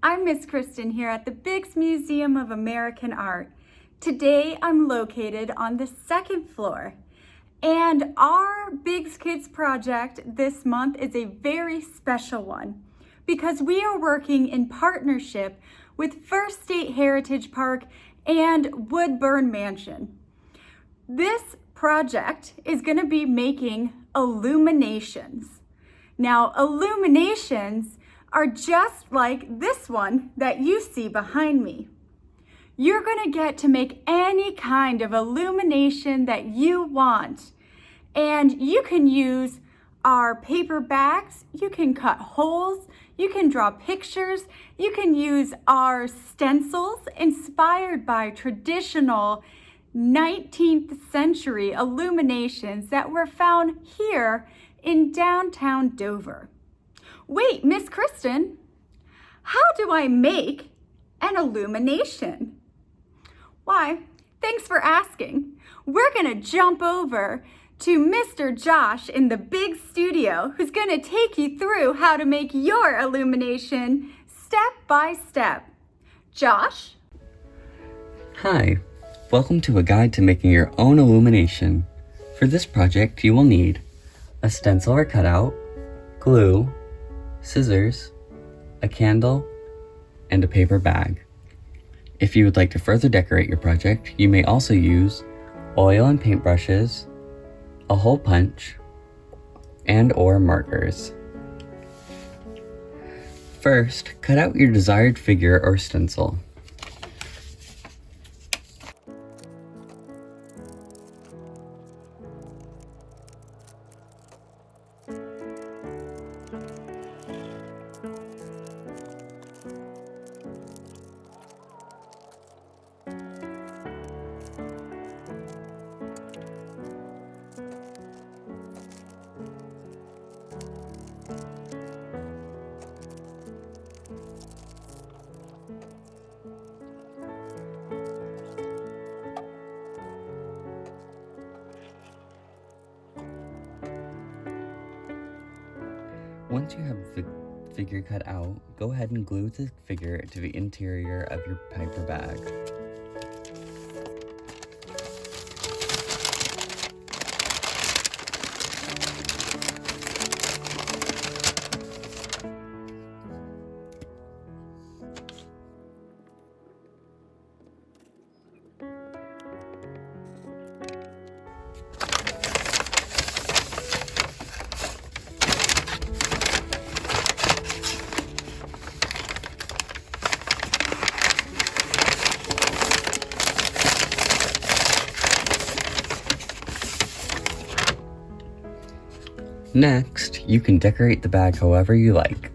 I'm Miss Kristen here at the Biggs Museum of American Art. Today I'm located on the second floor, and our Biggs Kids project this month is a very special one because we are working in partnership with First State Heritage Park and Woodburn Mansion. This project is going to be making illuminations. Now, illuminations are just like this one that you see behind me. You're going to get to make any kind of illumination that you want. And you can use our paper bags, you can cut holes, you can draw pictures, you can use our stencils inspired by traditional 19th century illuminations that were found here in downtown Dover. Wait, Miss Kristen, how do I make an illumination? Why, thanks for asking. We're gonna jump over to Mr. Josh in the big studio, who's gonna take you through how to make your illumination step by step. Josh? Hi, welcome to a guide to making your own illumination. For this project, you will need a stencil or cutout, glue, scissors, a candle, and a paper bag. If you would like to further decorate your project, you may also use oil and paintbrushes, a hole punch, and/or markers. First, cut out your desired figure or stencil. Once you have the figure cut out, go ahead and glue the figure to the interior of your paper bag. Next, you can decorate the bag however you like.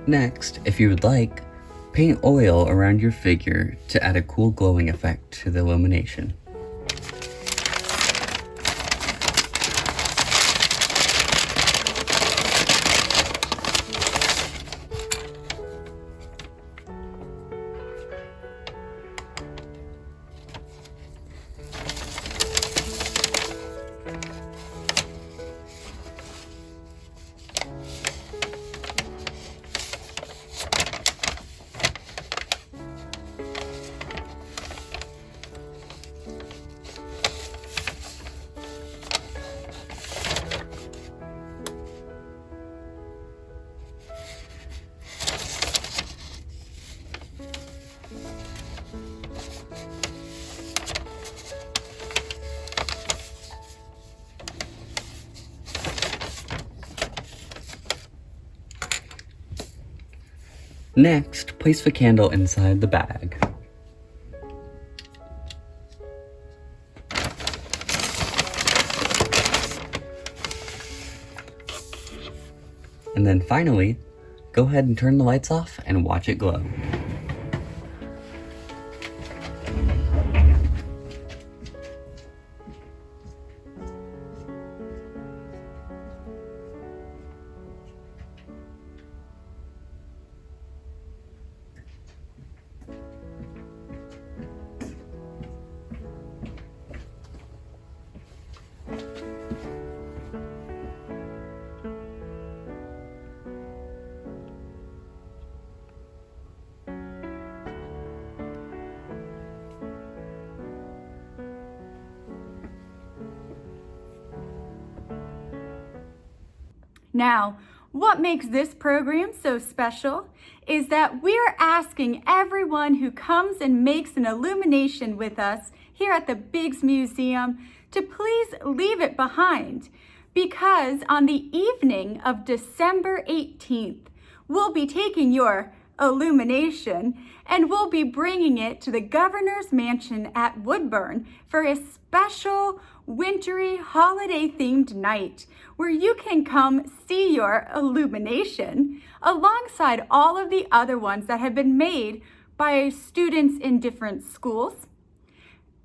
Next, if you would like, paint oil around your figure to add a cool glowing effect to the illumination. Next, place the candle inside the bag. And then finally, go ahead and turn the lights off and watch it glow. Now, what makes this program so special is that we're asking everyone who comes and makes an illumination with us here at the Biggs Museum to please leave it behind, because on the evening of December 18th, we'll be taking your illumination and we'll be bringing it to the Governor's Mansion at Woodburn for a special wintry holiday-themed night where you can come see your illumination alongside all of the other ones that have been made by students in different schools,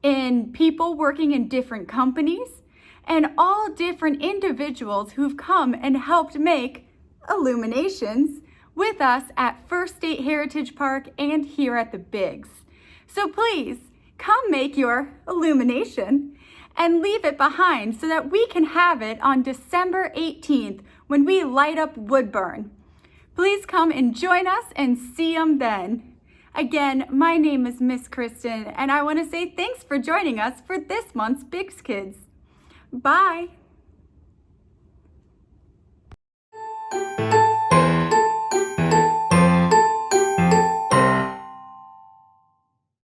in people working in different companies, and all different individuals who've come and helped make illuminations with us at First State Heritage Park and here at the Biggs. So please come make your illumination and leave it behind so that we can have it on December 18th when we light up Woodburn. Please come and join us and see them then. Again, my name is Miss Kristen, and I want to say thanks for joining us for this month's Biggs Kids. Bye.